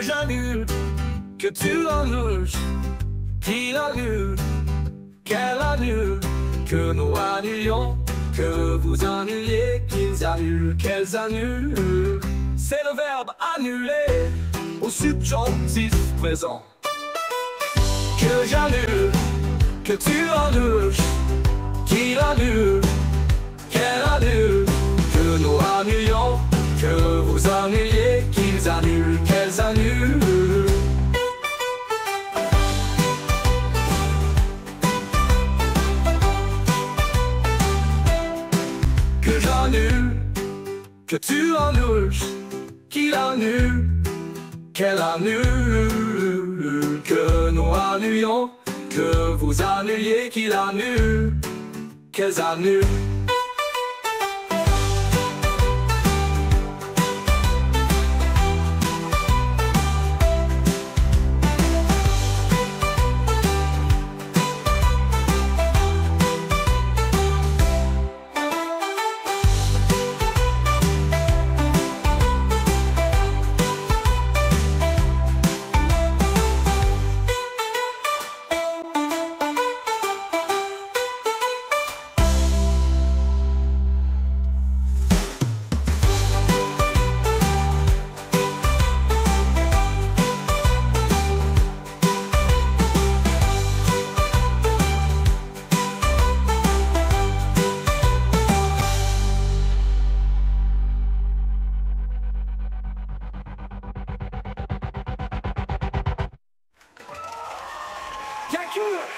j'annule, que tu annules, qu'il annule, qu'elle annule, que nous annulions, que vous annuliez, qu'ils annulent, qu'elles annulent. C'est le verbe annuler au subjonctif présent. Que j'annule, que tu annules, qu'il annule, qu'elle annule, que nous annulions, que vous annuliez, qu'ils annulent, qu'elles annulent. Que j'annule, que tu annules, qu'il annule, qu'elle annule, que nous annulions, que vous annuliez, qu'il annule, qu'elles annulent. Kijk!